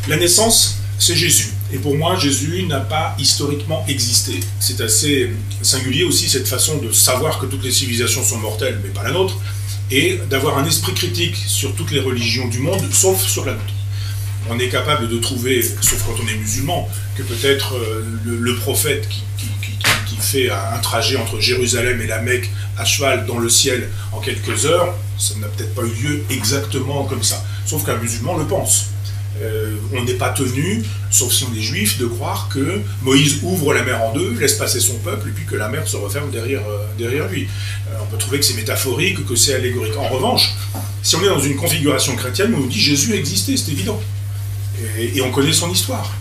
La naissance, c'est Jésus. Et pour moi, Jésus n'a pas historiquement existé. C'est assez singulier aussi cette façon de savoir que toutes les civilisations sont mortelles, mais pas la nôtre, et d'avoir un esprit critique sur toutes les religions du monde, sauf sur la nôtre. On est capable de trouver, sauf quand on est musulman, que peut-être le prophète qui fait un trajet entre Jérusalem et la Mecque à cheval dans le ciel en quelques heures, ça n'a peut-être pas eu lieu exactement comme ça. Sauf qu'un musulman le pense. On n'est pas tenu, sauf si on est juif, de croire que Moïse ouvre la mer en deux, laisse passer son peuple, et puis que la mer se referme derrière lui. On peut trouver que c'est métaphorique, que c'est allégorique. En revanche, si on est dans une configuration chrétienne, on nous dit Jésus existait, c'est évident. Et on connaît son histoire.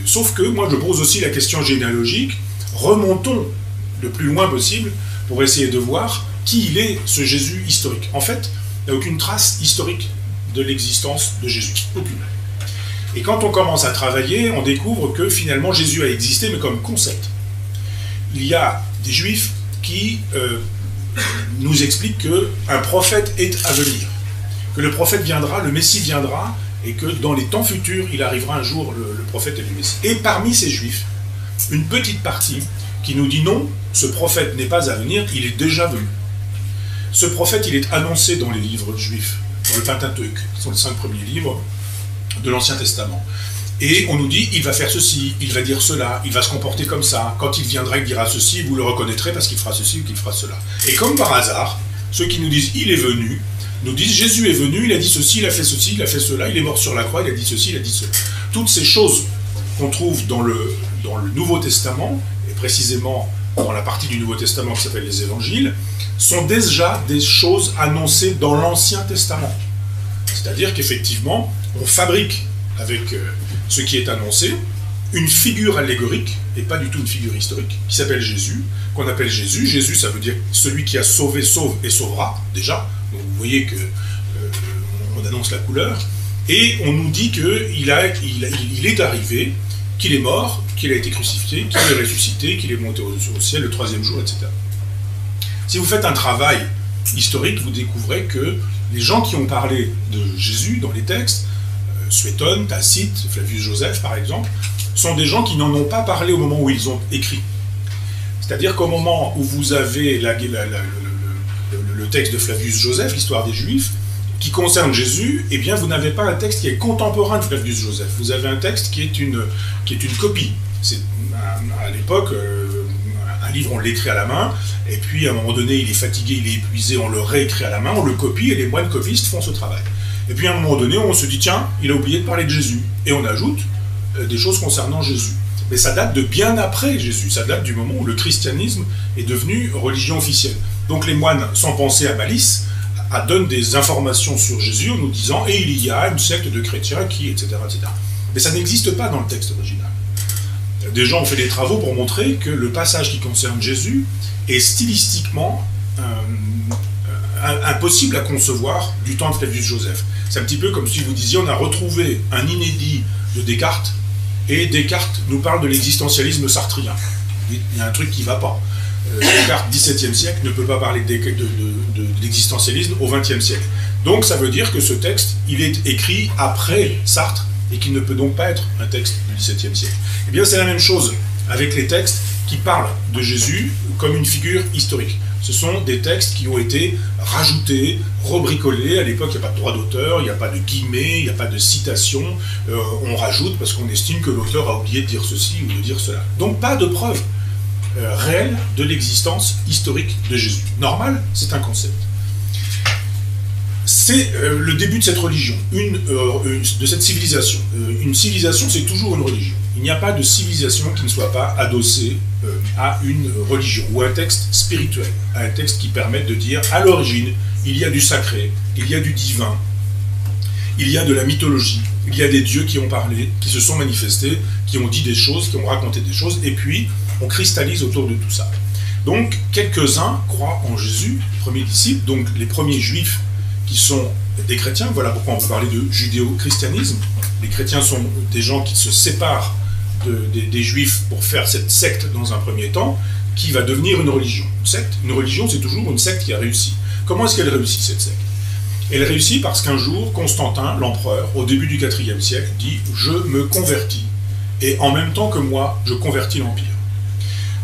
Sauf que moi je pose aussi la question généalogique, remontons le plus loin possible pour essayer de voir qui il est, ce Jésus historique. En fait, il n'y a aucune trace historique de l'existence de Jésus. Aucune. Et quand on commence à travailler, on découvre que finalement Jésus a existé, mais comme concept. Il y a des juifs qui nous expliquent qu'un prophète est à venir, que le prophète viendra, le Messie viendra, et que dans les temps futurs, il arrivera un jour le prophète et le Messie. Et parmi ces juifs, une petite partie qui nous dit non, ce prophète n'est pas à venir, il est déjà venu. Ce prophète, il est annoncé dans les livres juifs, dans le Pentateuque, qui sont les 5 premiers livres de l'Ancien Testament. Et on nous dit, il va faire ceci, il va dire cela, il va se comporter comme ça. Quand il viendra, il dira ceci, vous le reconnaîtrez parce qu'il fera ceci ou qu'il fera cela. Et comme par hasard, ceux qui nous disent, il est venu, nous disent, Jésus est venu, il a dit ceci, il a fait ceci, il a fait cela, il est mort sur la croix, il a dit ceci, il a dit cela. Toutes ces choses qu'on trouve dans le Nouveau Testament, et précisément dans la partie du Nouveau Testament qui s'appelle les Évangiles, sont déjà des choses annoncées dans l'Ancien Testament. C'est-à-dire qu'effectivement, on fabrique avec ce qui est annoncé une figure allégorique, et pas du tout une figure historique, qui s'appelle Jésus, qu'on appelle Jésus. Jésus, ça veut dire celui qui a sauvé, sauve et sauvera, déjà. Donc vous voyez que on annonce la couleur. Et on nous dit qu'il est arrivé, qu'il est mort, qu'il a été crucifié, qu'il est ressuscité, qu'il est monté au ciel le 3e jour, etc. Si vous faites un travail historique, vous découvrez que les gens qui ont parlé de Jésus dans les textes, Suétone, Tacite, Flavius Joseph par exemple, sont des gens qui n'en ont pas parlé au moment où ils ont écrit. C'est-à-dire qu'au moment où vous avez le texte de Flavius Joseph, l'histoire des Juifs, qui concerne Jésus, eh bien vous n'avez pas un texte qui est contemporain de Flavius Joseph. Vous avez un texte qui est une copie. C'est à l'époque, un livre on l'écrit à la main, et puis à un moment donné il est fatigué, il est épuisé, on le réécrit à la main, on le copie, et les moines copistes font ce travail. Et puis à un moment donné on se dit tiens, il a oublié de parler de Jésus, et on ajoute des choses concernant Jésus. Mais ça date de bien après Jésus, ça date du moment où le christianisme est devenu religion officielle. Donc les moines, sans penser à malice, donnent des informations sur Jésus en nous disant « et il y a une secte de chrétiens qui, etc. etc. » Mais ça n'existe pas dans le texte original. Des gens ont fait des travaux pour montrer que le passage qui concerne Jésus est stylistiquement impossible à concevoir du temps de Flavius Joseph. C'est un petit peu comme si vous disiez on a retrouvé un inédit de Descartes et Descartes nous parle de l'existentialisme sartrien. Il y a un truc qui ne va pas. Descartes, 17e siècle, ne peut pas parler de l'existentialisme au 20e siècle. Donc ça veut dire que ce texte, il est écrit après Sartre et qu'il ne peut donc pas être un texte du 17e siècle. Eh bien c'est la même chose avec les textes qui parlent de Jésus comme une figure historique. Ce sont des textes qui ont été rajoutés, rebricolés. À l'époque, il n'y a pas de droit d'auteur, il n'y a pas de guillemets, il n'y a pas de citation. On rajoute parce qu'on estime que l'auteur a oublié de dire ceci ou de dire cela. Donc pas de preuve réelle de l'existence historique de Jésus. Normal, c'est un concept. C'est le début de cette religion, de cette civilisation. Une civilisation, c'est toujours une religion. Il n'y a pas de civilisation qui ne soit pas adossée à une religion ou à un texte spirituel, à un texte qui permette de dire à l'origine, il y a du sacré, il y a du divin, il y a de la mythologie, il y a des dieux qui ont parlé, qui se sont manifestés, qui ont dit des choses, qui ont raconté des choses, et puis on cristallise autour de tout ça. Donc quelques-uns croient en Jésus, les premiers disciples, donc les premiers juifs qui sont des chrétiens. Voilà pourquoi on peut parler de judéo-christianisme. Les chrétiens sont des gens qui se séparent des juifs pour faire cette secte dans un premier temps, qui va devenir une religion. Une religion, c'est toujours une secte qui a réussi. Comment est-ce qu'elle réussit, cette secte? Elle réussit parce qu'un jour, Constantin, l'empereur, au début du IVe siècle, dit « Je me convertis, et en même temps que moi, je convertis l'Empire ».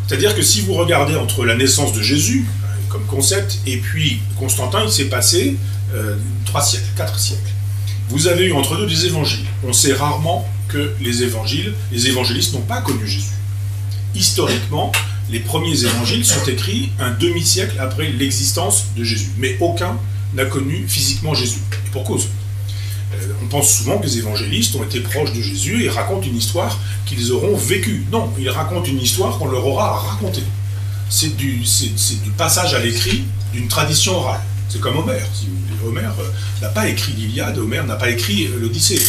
C'est-à-dire que si vous regardez entre la naissance de Jésus, comme concept, et puis Constantin, il s'est passé 3 siècles, 4 siècles. Vous avez eu entre deux des évangiles. On sait rarement que les évangélistes n'ont pas connu Jésus. Historiquement, les premiers évangiles sont écrits un demi-siècle après l'existence de Jésus. Mais aucun n'a connu physiquement Jésus. Et pour cause. On pense souvent que les évangélistes ont été proches de Jésus et racontent une histoire qu'ils auront vécue. Non, ils racontent une histoire qu'on leur aura racontée. C'est du passage à l'écrit d'une tradition orale. C'est comme Homère. Si vous voulez. Homère n'a pas écrit l'Iliade, Homère n'a pas écrit l'Odyssée.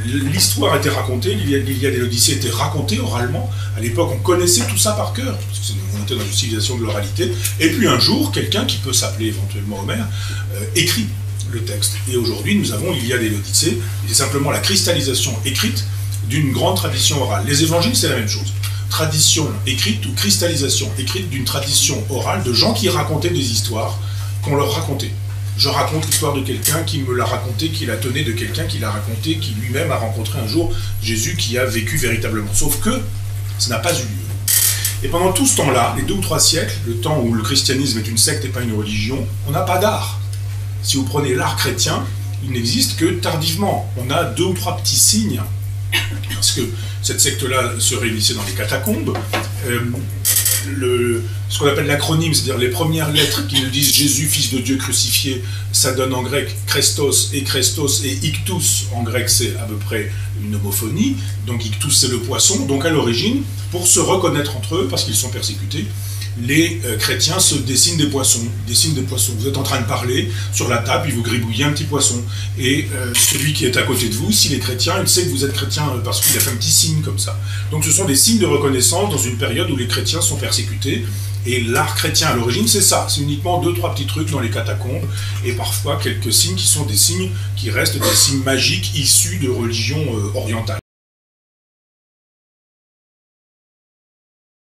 L'histoire était racontée, l'Iliade et l'Odyssée étaient racontées oralement. À l'époque, on connaissait tout ça par cœur, parce qu'on était dans une civilisation de l'oralité. Et puis un jour, quelqu'un qui peut s'appeler éventuellement Homère, écrit le texte. Et aujourd'hui, nous avons l'Iliade et l'Odyssée. C'est simplement la cristallisation écrite d'une grande tradition orale. Les évangiles, c'est la même chose. Tradition écrite ou cristallisation écrite d'une tradition orale de gens qui racontaient des histoires qu'on leur racontait. Je raconte l'histoire de quelqu'un qui me l'a raconté, qui la tenait de quelqu'un qui l'a raconté, qui lui-même a rencontré un jour Jésus qui a vécu véritablement. Sauf que ça n'a pas eu lieu. Et pendant tout ce temps-là, les 2 ou 3 siècles, le temps où le christianisme est une secte et pas une religion, on n'a pas d'art. Si vous prenez l'art chrétien, il n'existe que tardivement. On a 2 ou 3 petits signes, parce que cette secte-là se réunissait dans les catacombes. Ce qu'on appelle l'acronyme, c'est-à-dire les premières lettres qui nous disent Jésus, fils de Dieu crucifié, ça donne en grec Christos et Ictus, en grec c'est à peu près une homophonie, donc Ictus c'est le poisson, donc à l'origine, pour se reconnaître entre eux, parce qu'ils sont persécutés, les chrétiens se dessinent des poissons. Vous êtes en train de parler sur la table, il vous gribouille un petit poisson. Et celui qui est à côté de vous, s'il est chrétien, il sait que vous êtes chrétien parce qu'il a fait un petit signe comme ça. Donc ce sont des signes de reconnaissance dans une période où les chrétiens sont persécutés. Et l'art chrétien à l'origine, c'est ça. C'est uniquement 2 ou 3 petits trucs dans les catacombes. Et parfois quelques signes qui sont des signes qui restent des signes magiques issus de religions orientales.